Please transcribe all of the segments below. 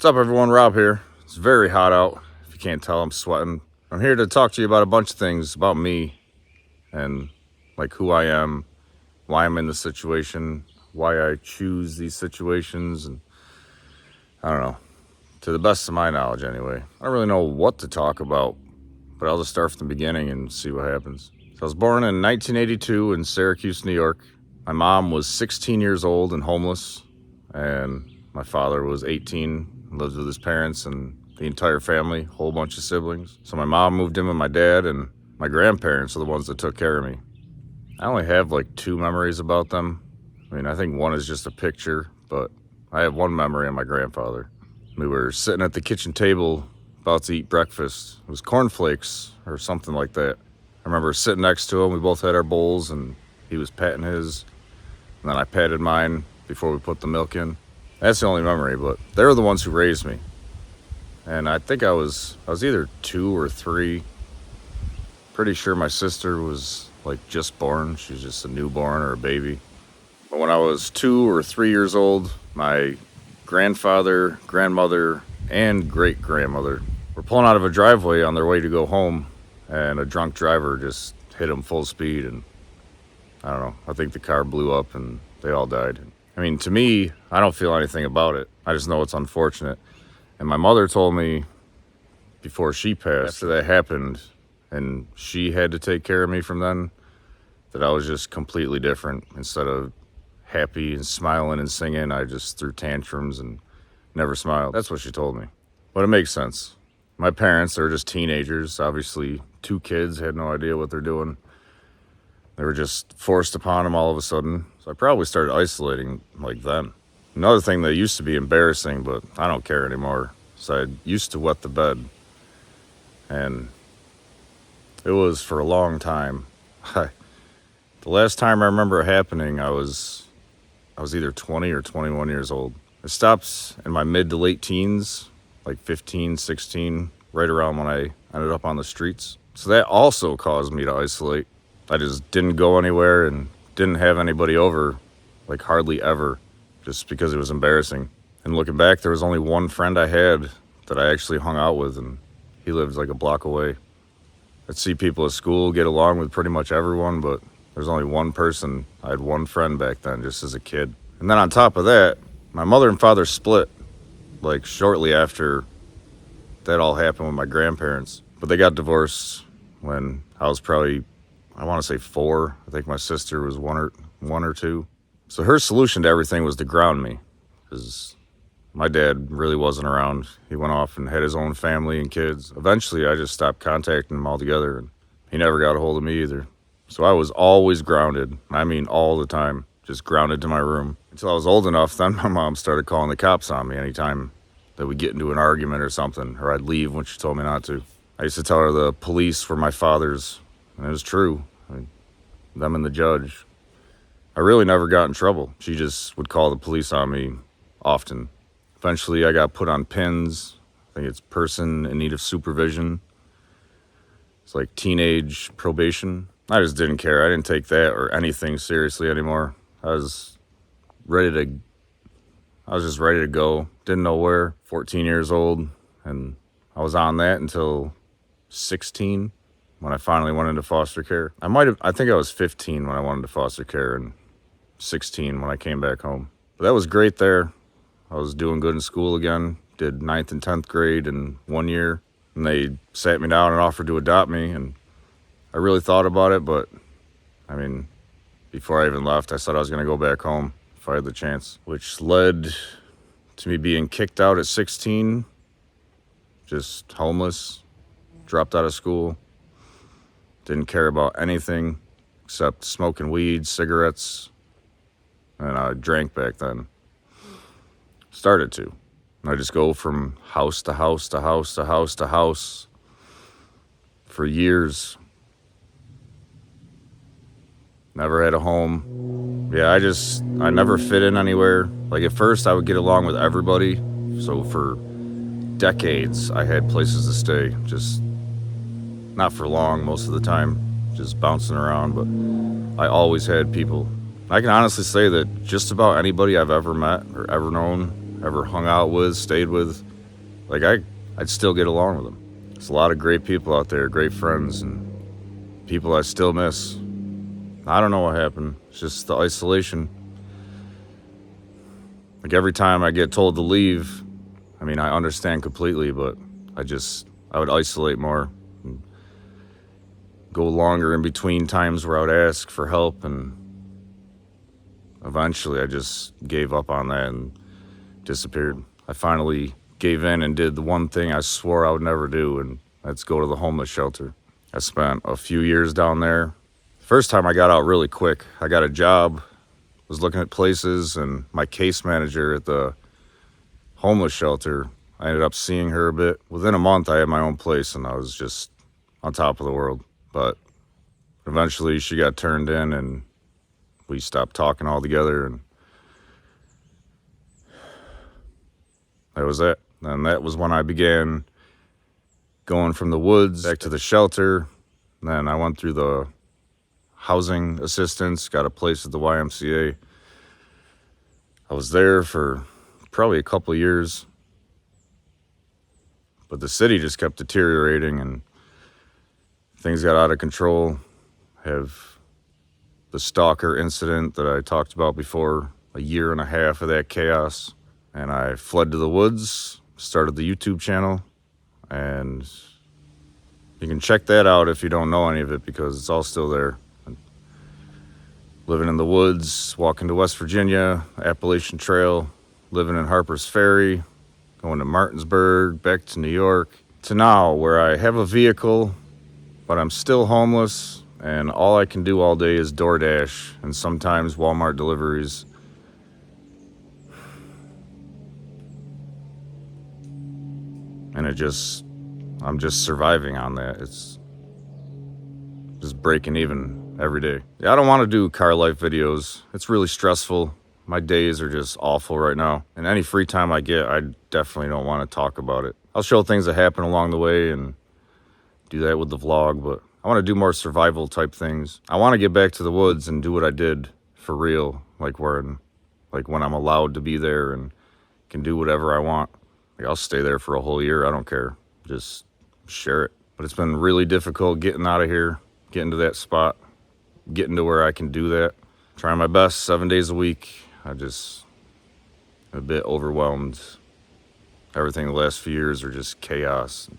What's up, everyone? Rob here. It's very hot out. If you can't tell, I'm sweating. I'm here to talk to you about a bunch of things about me and like who I am, why I'm in this situation, why I choose these situations, and I don't know. To the best of my knowledge, anyway. I don't really know what to talk about, but I'll just start from the beginning and see what happens. So I was born in 1982 in Syracuse, New York. My mom was 16 years old and homeless, and my father was 18, lives with his parents and the entire family, whole bunch of siblings. So my mom moved in with my dad, and my grandparents are the ones that took care of me. I only have like 2 memories about them. I mean, I think one is just a picture, but I have one memory of my grandfather. We were sitting at the kitchen table about to eat breakfast. It was cornflakes or something like that. I remember sitting next to him. We both had our bowls, and he was patting his, and then I patted mine before we put the milk in. That's the only memory, but they were the ones who raised me. And I think I was either 2 or 3. Pretty sure my sister was like just born. She was just a newborn or a baby. But when I was 2 or 3 years old, my grandfather, grandmother, and great-grandmother were pulling out of a driveway on their way to go home, and a drunk driver just hit them full speed, and I don't know, I think the car blew up and they all died. I mean, to me, I don't feel anything about it. I just know it's unfortunate. And my mother told me before she passed, after that happened, and she had to take care of me from then, that I was just completely different. Instead of happy and smiling and singing, I just threw tantrums and never smiled. That's what she told me. But it makes sense. My parents, they were just teenagers. Obviously, 2 kids, had no idea what they're doing. They were just forced upon them all of a sudden. So I probably started isolating like then. Another thing that used to be embarrassing, but I don't care anymore, so I used to wet the bed. And it was for a long time. The last time I remember it happening, I was either 20 or 21 years old. It stopped in my mid to late teens, like 15, 16, right around when I ended up on the streets. So that also caused me to isolate. I just didn't go anywhere and didn't have anybody over, like hardly ever, just because it was embarrassing. And looking back, there was only one friend I had that I actually hung out with, and he lived like a block away. I'd see people at school, get along with pretty much everyone, but there's only one person. I had one friend back then, just as a kid. And then on top of that, my mother and father split, like shortly after that all happened with my grandparents. But they got divorced when I was probably, I want to say 4. I think my sister was one or 2. So her solution to everything was to ground me, because my dad really wasn't around. He went off and had his own family and kids. Eventually, I just stopped contacting him altogether, and he never got a hold of me either. So I was always grounded. I mean, all the time, just grounded to my room. Until I was old enough, then my mom started calling the cops on me anytime that we get into an argument or something, or I'd leave when she told me not to. I used to tell her the police were my father's, and it was true. I mean, them and the judge. I really never got in trouble. She just would call the police on me often. Eventually, I got put on PINS. I think it's person in need of supervision. It's like teenage probation. I just didn't care. I didn't take that or anything seriously anymore. I was just ready to go. Didn't know where. 14 years old, and I was on that until 16 when I finally went into foster care. I think I was 15 when I went into foster care and 16 when I came back home. But that was great there. I was doing good in school again. Did 9th and 10th grade in 1 year. And they sat me down and offered to adopt me. And I really thought about it, but I mean, before I even left, I said I was going to go back home if I had the chance, which led to me being kicked out at 16, just homeless, dropped out of school, didn't care about anything except smoking weed, cigarettes, and I drank back then. Started to. And I just go from house to house to house to house to house for years. Never had a home. Yeah, I never fit in anywhere. Like at first I would get along with everybody. So for decades I had places to stay. Just not for long most of the time. Just bouncing around, but I always had people. I can honestly say that just about anybody I've ever met or ever known, ever hung out with, stayed with, I'd still get along with them. There's a lot of great people out there, great friends, and people I still miss. I don't know what happened. It's just the isolation. Like every time I get told to leave, I mean, I understand completely, but I would isolate more and go longer in between times where I would ask for help, and eventually I just gave up on that and disappeared. I finally gave in and did the one thing I swore I would never do, and that's go to the homeless shelter. I spent a few years down there. First time I got out really quick. I got a job, was looking at places, and my case manager at the homeless shelter, I ended up seeing her a bit. Within a month, I had my own place, and I was just on top of the world. But eventually, she got turned in, and we stopped talking altogether, and that was it. And that was when I began going from the woods back to the shelter. Then I went through the housing assistance, got a place at the YMCA. I was there for probably a couple of years, but the city just kept deteriorating and things got out of control. Have the stalker incident that I talked about before, a year and a half of that chaos, and I fled to the woods, started the YouTube channel, and you can check that out if you don't know any of it, because it's all still there. Living in the woods, walking to West Virginia, Appalachian Trail, living in Harper's Ferry, going to Martinsburg, back to New York, to now where I have a vehicle, but I'm still homeless, and all I can do all day is DoorDash and sometimes Walmart deliveries. And I'm just surviving on that. It's just breaking even every day. Yeah, I don't want to do car life videos. It's really stressful. My days are just awful right now. And any free time I get, I definitely don't want to talk about it. I'll show things that happen along the way and do that with the vlog, but I want to do more survival type things. I want to get back to the woods and do what I did for real, like when I'm allowed to be there and can do whatever I want. Like I'll stay there for a whole year. I don't care. Just share it. But it's been really difficult getting out of here, getting to that spot, getting to where I can do that. Trying my best 7 days a week. I'm a bit overwhelmed. Everything the last few years are just chaos,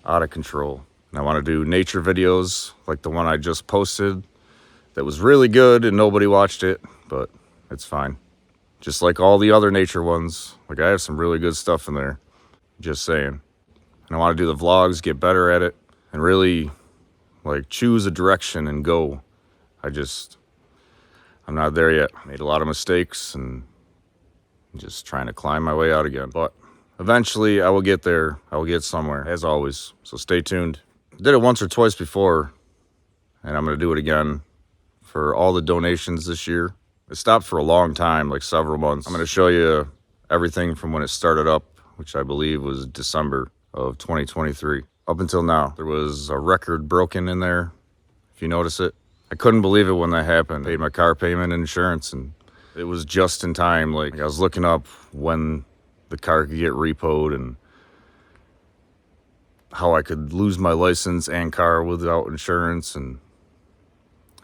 out of control. And I want to do nature videos like the one I just posted that was really good and nobody watched it, but it's fine. Just like all the other nature ones. Like I have some really good stuff in there. Just saying. And I want to do the vlogs, get better at it, and really like choose a direction and go. I'm not there yet. I made a lot of mistakes and I'm just trying to climb my way out again. But eventually I will get there. I will get somewhere, as always. So stay tuned. I did it once or twice before, and I'm going to do it again for all the donations this year. It stopped for a long time, like several months. I'm going to show you everything from when it started up, which I believe was December of 2023. Up until now, there was a record broken in there, if you notice it. I couldn't believe it when that happened. I paid my car payment and insurance, and it was just in time. Like I was looking up when the car could get repoed and how I could lose my license and car without insurance, and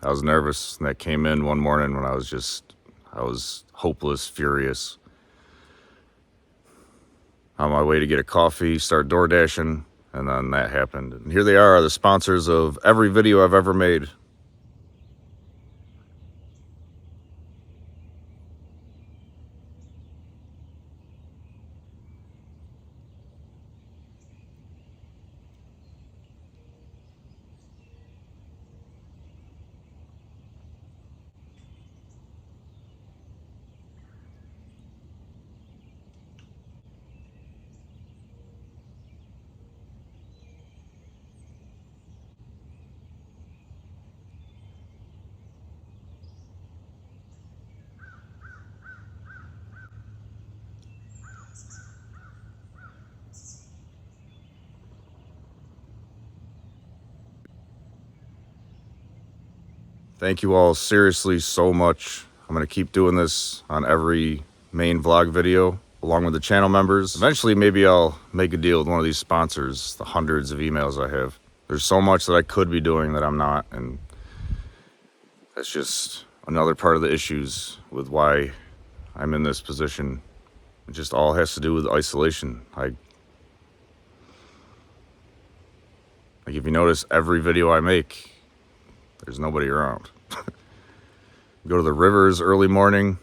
I was nervous. And that came in one morning when I was hopeless, furious. On my way to get a coffee, start door dashing, and then that happened. And here they are, the sponsors of every video I've ever made. Thank you all seriously so much. I'm going to keep doing this on every main vlog video. along with the channel members. Eventually, maybe I'll make a deal with one of these sponsors, the hundreds of emails I have. There's so much that I could be doing that I'm not, and that's just another part of the issues with why I'm in this position. It just all has to do with isolation. Like if you notice, every video I make, there's nobody around. Go to the rivers early morning,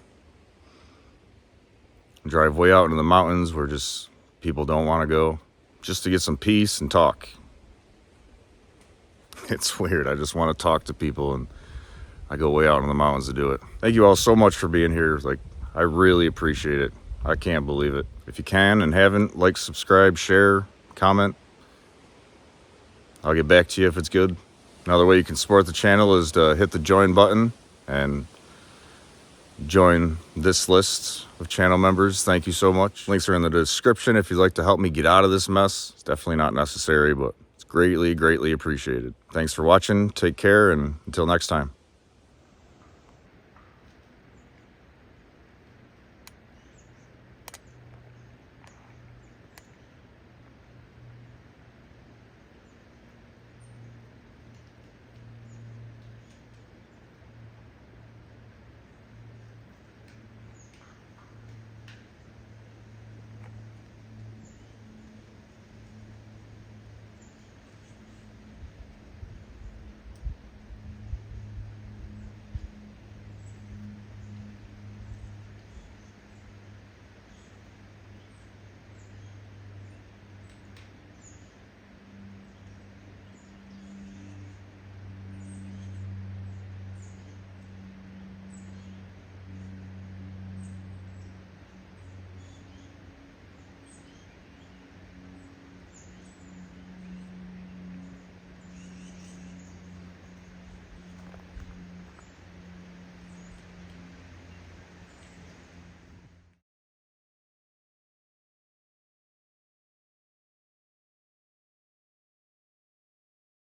drive way out into the mountains where just people don't want to go, just to get some peace and talk. It's weird. I just want to talk to people, and I go way out in the mountains to do it. Thank you all so much for being here. Like, I really appreciate it. I can't believe it. If you can and haven't, like, subscribe, share, comment. I'll get back to you if it's good. Another way you can support the channel is to hit the join button and join this list of channel members. Thank you so much. Links are in the description if you'd like to help me get out of this mess. It's definitely not necessary, but it's greatly, greatly appreciated. Thanks for watching. Take care, and until next time.